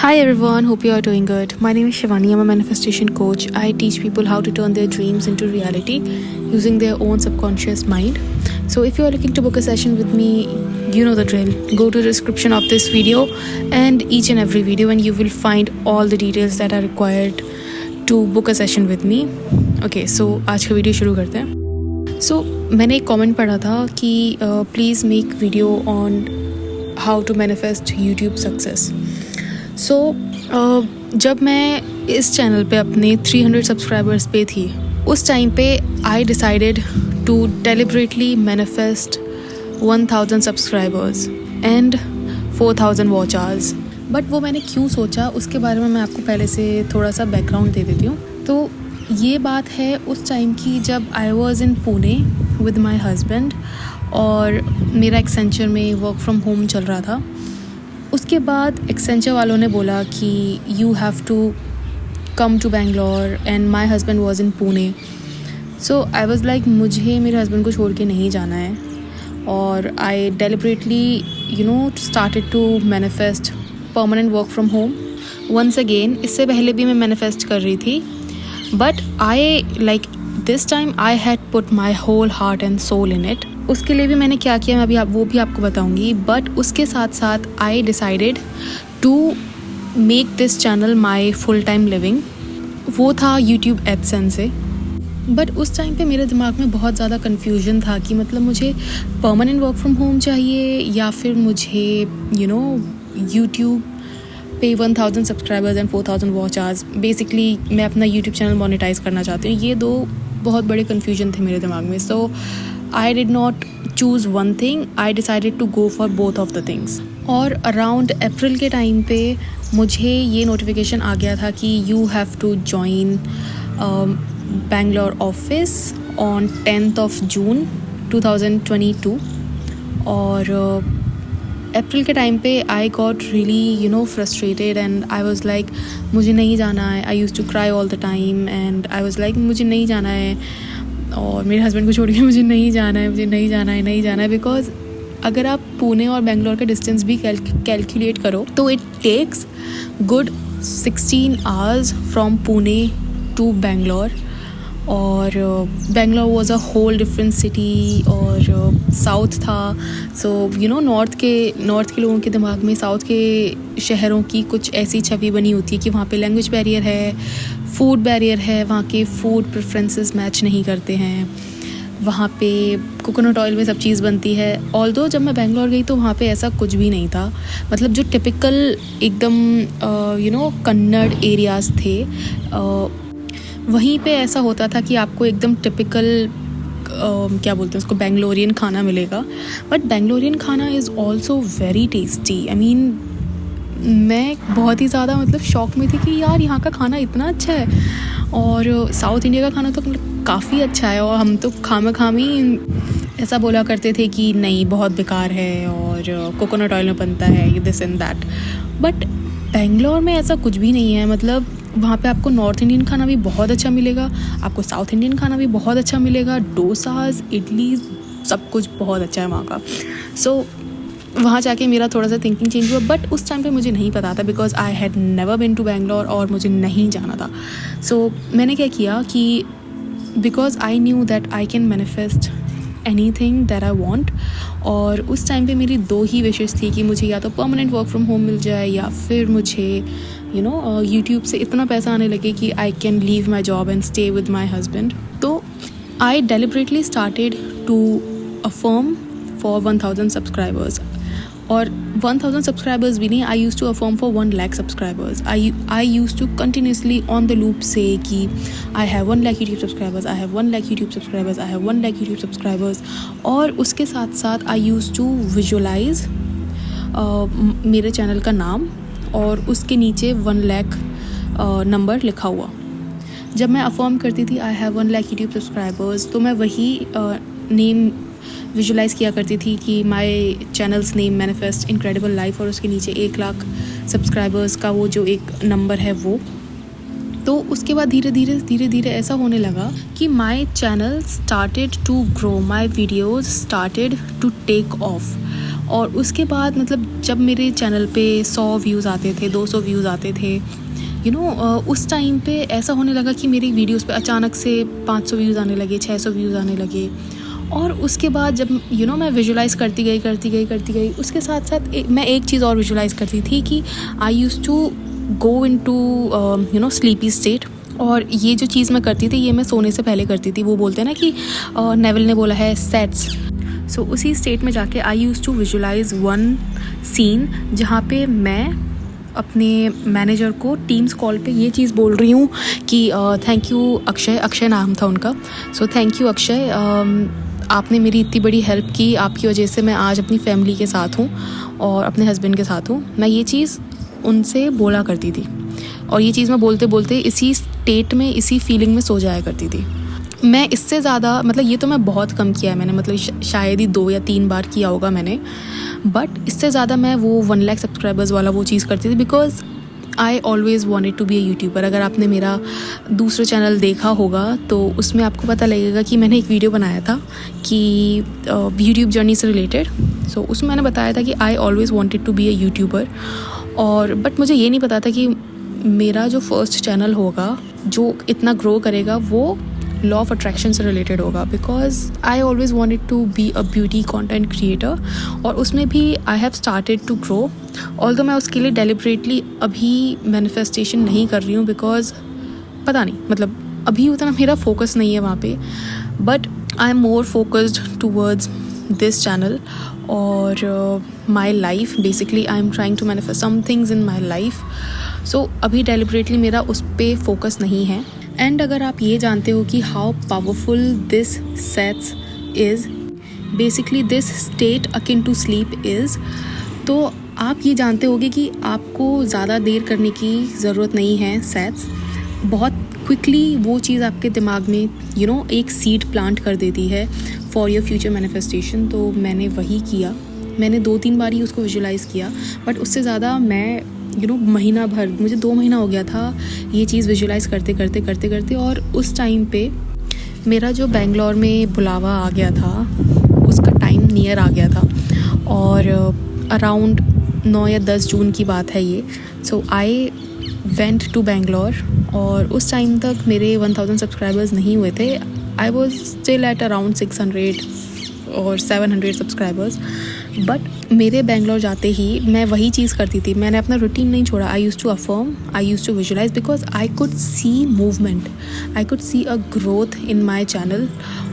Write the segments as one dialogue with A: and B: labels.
A: Hi everyone, hope you are doing good. My name is Shivani. I'm a manifestation coach. I teach people how to turn their dreams into reality using their own subconscious mind. So if you are looking to book a session with me, you know the drill. Go to the description of this video and each and every video and you will find all the details that are required to book a session with me. Okay, so आज का video शुरू करते हैं. So मैंने एक comment पढ़ा था कि please make video on how to manifest YouTube success. So जब मैं इस चैनल पे अपने 300 सब्सक्राइबर्स पे थी उस टाइम पे I decided to deliberately manifest 1000 subscribers and 4000 watch hours. But वो मैंने क्यों सोचा उसके बारे में मैं आपको पहले से थोड़ा सा बैकग्राउंड दे देती हूँ. तो ये बात है उस टाइम की जब I was in Pune with my husband और मेरा एक्सेंचर में वर्क फ्रॉम होम चल रहा था. उसके बाद एक्सेंचर वालों ने बोला कि you have to come to Bangalore and my husband was in Pune. So I was like मुझे मेरे हस्बैंड को छोड़ के नहीं जाना है और I deliberately started to manifest permanent work from home once again. इससे पहले भी मैं मैनिफेस्ट कर रही थी but I like this time I had put my whole heart and soul in it. उसके लिए भी मैंने क्या किया मैं अभी वो भी आपको बताऊंगी. बट उसके साथ साथ I decided to make this channel my full time living. वो था यूट्यूब एडसेंस से. बट उस टाइम पे मेरे दिमाग में बहुत ज़्यादा कन्फ्यूजन था कि मतलब मुझे परमानेंट वर्क फ्रॉम होम चाहिए या फिर मुझे यूट्यूब पे 1000 subscribers and 4000 watch hours. Basically मैं अपना यूट्यूब चैनल मोनेटाइज़ करना चाहती हूँ. ये दो बहुत बड़े कन्फ्यूजन थे मेरे दिमाग में. सो I did not choose one thing. I decided to go for both of the things. और अराउंड अप्रैल के टाइम पे मुझे ये नोटिफिकेशन आ गया था कि you have to join Bangalore office on 10th of June 2022. और अप्रैल के टाइम पे I got really frustrated and I was like मुझे नहीं जाना है. I use to cry all the time and I was like मुझे नहीं जाना है और मेरे हस्बैंड को छोड़ के मुझे नहीं जाना है. बिकॉज अगर आप पुणे और बेंगलोर का डिस्टेंस भी कैलकुलेट करो तो it takes good 16 hours from Pune to Bangalore. और Bangalore was a whole different city और साउथ था. सो नॉर्थ के लोगों के दिमाग में साउथ के शहरों की कुछ ऐसी छवि बनी होती है कि वहाँ पे लैंग्वेज बैरियर है, फूड बैरियर है, वहाँ के फूड प्रेफरेंसेस मैच नहीं करते हैं, वहाँ पे कोकोनट ऑयल में सब चीज़ बनती है. ऑल्दो जब मैं बेंगलोर गई तो वहाँ पे ऐसा कुछ भी नहीं था. मतलब जो टिपिकल एकदम कन्नड़ एरियाज़ थे वहीं पे ऐसा होता था कि आपको एकदम टिपिकल क्या बोलते हैं उसको बेंगलोरियन खाना मिलेगा. बट बेंगलोरियन खाना is also very tasty. I mean मैं बहुत ही ज़्यादा मतलब शौक में थी कि यार यहाँ का खाना इतना अच्छा है और साउथ इंडिया का खाना तो काफ़ी अच्छा है. और हम तो खामी ऐसा बोला करते थे कि नहीं बहुत बेकार है और कोकोनट ऑयल में बनता है this and that. But Bangalore में ऐसा कुछ भी नहीं है. मतलब वहाँ पे आपको नॉर्थ इंडियन खाना भी बहुत अच्छा मिलेगा, आपको साउथ इंडियन खाना भी बहुत अच्छा मिलेगा. डोसाज, इडली, सब कुछ बहुत अच्छा है वहाँ का. सो वहाँ जाके मेरा थोड़ा सा थिंकिंग चेंज हुआ. बट उस टाइम पे मुझे नहीं पता था because I had never been to Bangalore और मुझे नहीं जाना था. सो मैंने क्या किया कि because I knew that I can manifest anything that I want. और उस टाइम पे मेरी दो ही विशेस थी कि मुझे या तो परमानेंट वर्क फ्रॉम होम मिल जाए या फिर मुझे यूट्यूब से इतना पैसा आने लगे कि I can leave my job and stay with my husband. तो I deliberately started to affirm for 1000 subscribers. और 1000 सब्सक्राइबर्स भी नहीं, I use to affirm for 1 lakh subscribers. I use to continuously on the loop से कि I have 1 lakh YouTube subscribers, I have 1 lakh YouTube subscribers, I have 1 lakh YouTube subscribers. और उसके साथ साथ I use to visualise मेरे channel का नाम और उसके नीचे 1 lakh नंबर लिखा हुआ. जब मैं अफर्म करती थी आई हैव 1 lakh यूट्यूब सब्सक्राइबर्स तो मैं वही नेम विजुलाइज़ किया करती थी कि माई channels name manifest incredible life और उसके नीचे 1 लाख सब्सक्राइबर्स का वो जो एक नंबर है वो. तो उसके बाद धीरे धीरे ऐसा होने लगा कि my channel started to grow, my videos started to take off. और उसके बाद मतलब जब मेरे चैनल पे 100 व्यूज़ आते थे, 200 व्यूज़ आते थे, उस टाइम पे ऐसा होने लगा कि मेरी वीडियोस पे अचानक से 500 व्यूज़ आने लगे, 600 व्यूज़ आने लगे। और उसके बाद जब मैं विजुलाइज़ करती गई, उसके साथ साथ मैं एक चीज़ और विजुलाइज़ करती थी कि I use to go into sleepy state. और ये जो चीज़ मैं करती थी, ये मैं सोने से पहले करती थी। वो बोलते हैं ना कि नेविल ने बोला है सेट्स। सो उसी स्टेट में जाके I use to visualize one scene जहाँ पे मैं अपने मैनेजर को टीम्स कॉल पे ये चीज़ बोल रही हूँ कि थैंक यू अक्षय नाम था उनका। सो थैंक यू अक्षय, आपने मेरी इतनी बड़ी हेल्प की, आपकी वजह से मैं आज अपनी फैमिली के साथ हूँ और अपने हस्बैंड के साथ हूँ। मैं ये चीज़ उनसे बोला करती थी और ये चीज़ मैं बोलते बोलते इसी स्टेट में, इसी फीलिंग में सो जाया करती थी। मैं इससे ज़्यादा मतलब ये तो मैं बहुत कम किया है मैंने, मतलब शायद ही 2 या 3 बार किया होगा मैंने, बट इससे ज़्यादा मैं वो 1 लाख सब्सक्राइबर्स वाला वो चीज़ करती थी because I always wanted to be a YouTuber. अगर आपने मेरा दूसरा चैनल देखा होगा तो उसमें आपको पता लगेगा कि मैंने एक वीडियो बनाया था कि यूट्यूब जर्नी से रिलेटेड। सो उसमें मैंने बताया था कि I always wanted to be a YouTuber. और बट मुझे ये नहीं पता था कि मेरा जो फर्स्ट चैनल होगा जो इतना ग्रो करेगा वो लॉ ऑफ अट्रैक्शन से रिलेटेड होगा, because I always wanted to be a beauty content creator. और उसमें भी I have started to grow, although मैं उसके लिए डेलिबरेटली अभी मैनिफेस्टेशन नहीं कर रही हूँ बिकॉज पता नहीं, मतलब अभी उतना मेरा फोकस नहीं है वहाँ पे, but I am more focused towards this channel और my life. Basically I am trying to manifest some things in my life. So अभी डेलिबरेटली मेरा उस पर फोकस नहीं है। एंड अगर आप ये जानते हो कि how powerful this sets is, basically this state akin to sleep is, तो आप ये जानते होगे कि आपको ज़्यादा देर करने की ज़रूरत नहीं है। सेट्स बहुत क्विकली वो चीज़ आपके दिमाग में एक सीड प्लांट कर देती है फॉर योर फ्यूचर मैनिफेस्टेशन। तो मैंने वही किया, मैंने 2-3 बार ही उसको विजुलाइज़ किया, बट उससे ज़्यादा मैं महीना भर, मुझे 2 महीना हो गया था ये चीज़ विजुलाइज़ करते। और उस टाइम पे मेरा जो बेंगलोर में बुलावा आ गया था उसका टाइम नियर आ गया था और अराउंड 9 या 10 जून की बात है ये। सो आई वेंट टू बेंगलोर और उस टाइम तक मेरे 1000 सब्सक्राइबर्स नहीं हुए थे। I was still at around 600 और 700 सब्सक्राइबर्स। बट मेरे बेंगलोर जाते ही मैं वही चीज़ करती थी, मैंने अपना रूटीन नहीं छोड़ा। I use to affirm, I use to visualize because I could see movement, I could see a growth in my channel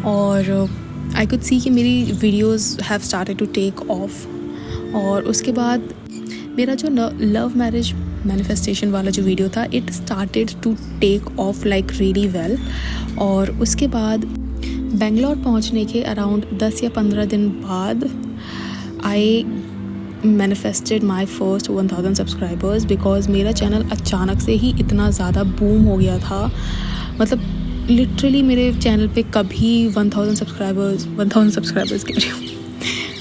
A: और आई कुड सी कि मेरी videos have started to take off. और उसके बाद मेरा जो लव मैरिज मैनिफेस्टेशन वाला जो वीडियो था, it started to take off like really well. और उसके बाद बेंगलोर पहुंचने के अराउंड 10 या 15 दिन बाद आई manifested my first 1000 subscribers because मेरा चैनल अचानक से ही इतना ज़्यादा बूम हो गया था। मतलब लिटरली मेरे चैनल पे कभी 1000 सब्सक्राइबर्स कह रही हूँ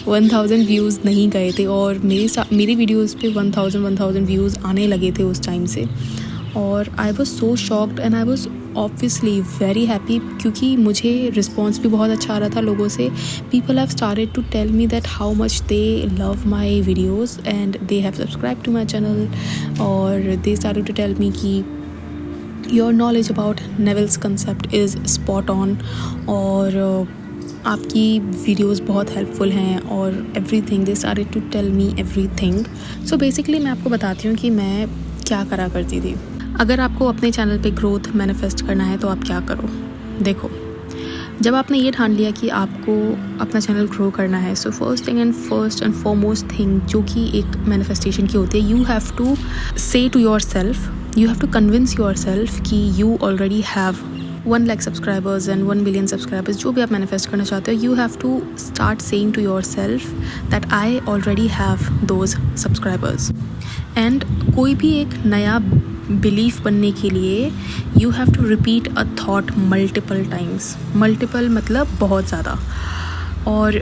A: 1000 व्यूज़ नहीं गए थे और मेरी वीडियोस पे 1000 व्यूज़ आने लगे थे उस टाइम से। और I was so shocked and I was obviously very happy क्योंकि मुझे रिस्पॉन्स भी बहुत अच्छा आ रहा था लोगों से। People have started to tell me that how much they love my videos and they have subscribe to my channel और they started to tell me कि your knowledge about Neville's concept is spot on और आपकी videos बहुत helpful हैं और everything. They started to tell me everything. So basically मैं आपको बताती हूँ कि मैं क्या करा करती थी। अगर आपको अपने चैनल पे ग्रोथ मैनिफेस्ट करना है तो आप क्या करो। देखो, जब आपने ये ठान लिया कि आपको अपना चैनल ग्रो करना है, so first and foremost thing जो कि एक मैनिफेस्टेशन की होती है, you have to say to yourself, you have to convince yourself कि you already have 1 lakh subscribers and 1 million subscribers. जो भी आप मैनिफेस्ट करना चाहते हो, you have to start saying to yourself that I already have those subscribers. And कोई भी एक नया बिलीफ बनने के लिए you have to repeat a thought multiple times. Multiple मतलब बहुत ज़्यादा। और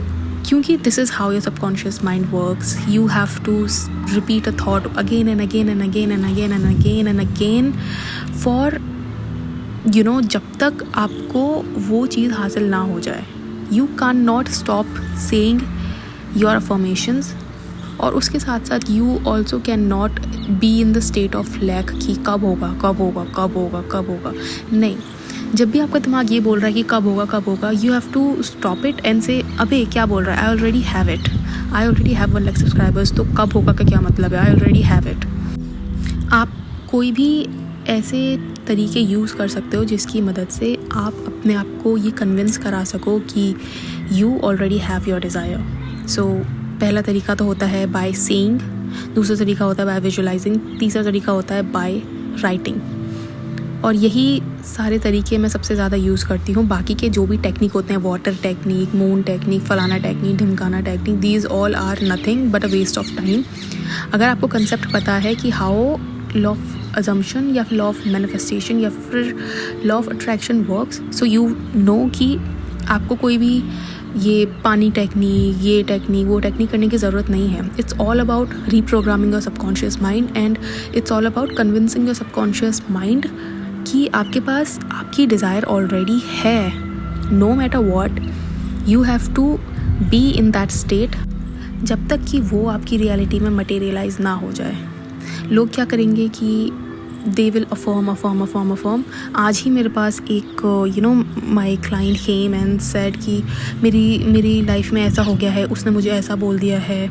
A: क्योंकि this is how your subconscious mind works, you have to repeat a thought again and again and again and again and again and again for जब तक आपको वो चीज़ हासिल ना हो जाए। You can not stop saying your affirmations और उसके साथ साथ you also can not be in the state of lack कि कब होगा कब होगा कब होगा कब होगा। नहीं, जब भी आपका दिमाग ये बोल रहा है कि कब होगा, you have to stop it and say अबे क्या बोल रहा है, I already have it, I already have 1 lakh subscribers, तो कब होगा का क्या मतलब है, आई ऑलरेडी हैव इट। आप कोई भी ऐसे तरीके यूज़ कर सकते हो जिसकी मदद से आप अपने आप को ये कन्विंस करा सको कि you already have your desire. So पहला तरीका तो होता है बाय सेइंग, दूसरा तरीका होता है बाय विजुअलाइजिंग, तीसरा तरीका होता है बाय राइटिंग। और यही सारे तरीके मैं सबसे ज़्यादा यूज़ करती हूँ। बाकी के जो भी टेक्निक होते हैं, वाटर टेक्निक, मून टेक्निक, फलाना टेक्निक, ढिमकाना technique, these all are nothing but a waste of time. अगर आपको कंसेप्ट पता है कि हाउ लॉ ऑफ अजम्पशन या फिर लॉ ऑफ मैनिफेस्टेशन या फिर law of attraction works, so you know कि आपको कोई भी ये पानी टेक्निक, ये टेक्निक, वो टेक्निक करने की ज़रूरत नहीं है। It's all about reprogramming your subconscious mind and it's all about convincing your subconscious mind कि आपके पास आपकी डिज़ायर ऑलरेडी है। No matter what, you have to be in that state जब तक कि वो आपकी रियलिटी में मटेरियलाइज ना हो जाए। लोग क्या करेंगे कि दे विल अफर्म। आज ही मेरे पास एक my client came and said कि मेरी लाइफ में ऐसा हो गया है, उसने मुझे ऐसा बोल दिया है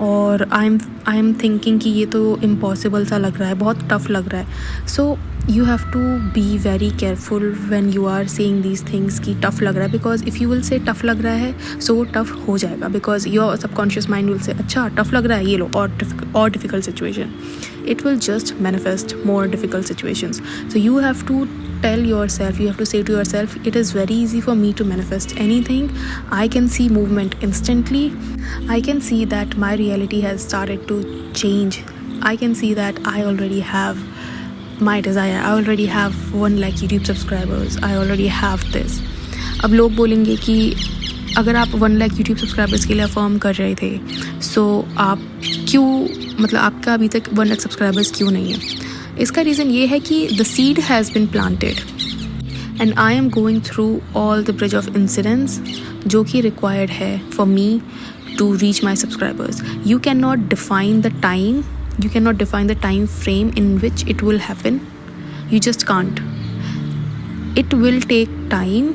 A: और आई एम थिंकिंग कि ये तो इम्पॉसिबल सा लग रहा है, बहुत टफ लग रहा है। सो you have to be very careful when you are saying these things कि tough लग रहा है, because if you will say tough लग रहा है so वो tough हो जाएगा, because your subconscious mind will say अच्छा tough लग रहा है ये लो और difficult situation, it will just manifest more difficult situations. So you have to tell yourself, you have to say to yourself, it is very easy for me to manifest anything. I can see movement instantly. I can see that my reality has started to change. I can see that I already have my desire. I already have 1 lakh YouTube subscribers. I already have this. अब लोग बोलेंगे कि अगर आप 1 lakh YouTube subscribers के लिए affirm कर रहे थे, सो आप क्यों, मतलब आपका अभी तक 1 लाख सब्सक्राइबर्स क्यों नहीं है? इसका रीज़न ये है कि the seed has been planted and I am going through all the bridge of incidents जो कि रिक्वायर्ड है for me to reach my subscribers. You can not define the time. You cannot define the time frame in which it will happen. You just can't. It will take time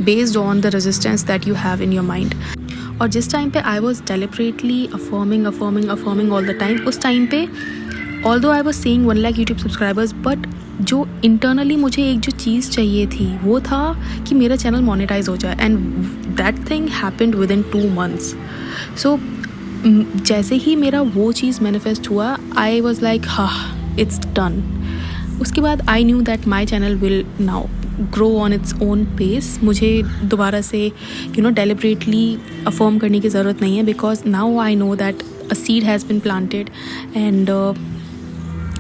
A: based on the resistance that you have in your mind. और जिस time पे I was deliberately affirming all the time, उस time पे although I was saying 1 lakh YouTube subscribers, but जो internally मुझे एक जो चीज़ चाहिए थी वो था कि मेरा चैनल मोनेटाइज हो जाए, and that thing happened within 2 months. So जैसे ही मेरा वो चीज़ मैनिफेस्ट हुआ, आई वॉज लाइक हाँ इट्स डन. उसके बाद I knew that my channel will now grow on its own pace. मुझे दोबारा से डेलिबरेटली अफर्म करने की ज़रूरत नहीं है, because now I know that a seed has been planted and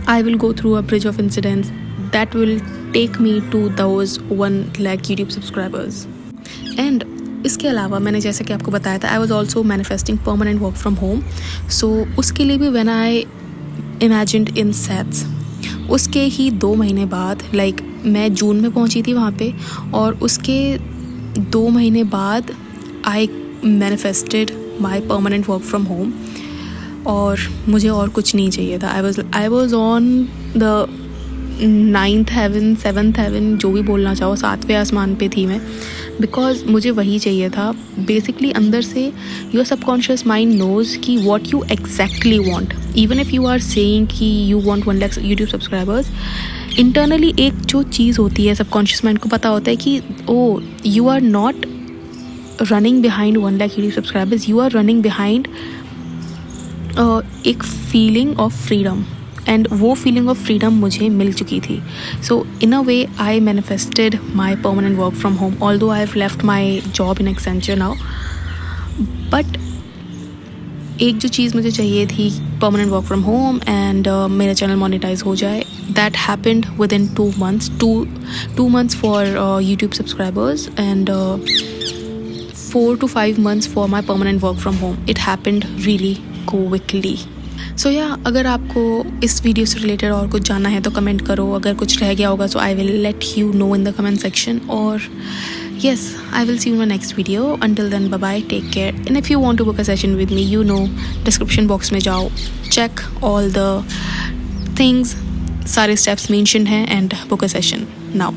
A: I will go through a bridge of incidents that will take me to those 1 lakh YouTube subscribers. And इसके अलावा मैंने जैसे कि आपको बताया था, I was also manifesting permanent work from home. So उसके लिए भी when I imagined in sets, उसके ही 2 महीने बाद, लाइक मैं जून में पहुंची थी वहाँ पे, और उसके 2 महीने बाद आई manifested my permanent work from home. और मुझे और कुछ नहीं चाहिए था. I was on the 9th heaven, 7th heaven, जो भी बोलना चाहो, 7वें आसमान पे थी मैं, बिकॉज मुझे वही चाहिए था. बेसिकली अंदर से योर सबकॉन्शियस माइंड नोज़ कि what you exactly want. Even if you are saying कि you want 1 lakh YouTube subscribers, internally एक जो चीज़ होती है, सबकॉन्शियस माइंड को पता होता है कि oh you are not running behind 1 lakh YouTube subscribers, you are running behind एक फीलिंग ऑफ फ्रीडम. एंड वो फीलिंग ऑफ फ्रीडम मुझे मिल चुकी थी. So in a way I manifested my permanent work from home, although I have left my job in Accenture now. But एक जो चीज़ मुझे चाहिए थी, permanent work from home and मेरा चैनल मोनेटाइज हो जाए, that happened with in 2 months. 2 months for YouTube subscribers and 4 to 5 months for my permanent work from home. It happened really quickly. So या अगर आपको इस वीडियो से related और कुछ जानना है तो कमेंट करो. अगर कुछ रह गया होगा so I will let you know in the comment section. और yes, I will see you in my next video. Until then, bye bye, take care. And if you want to book a session with me, you know, description box में जाओ, check all the things, सारे steps mentioned हैं, and book a session now.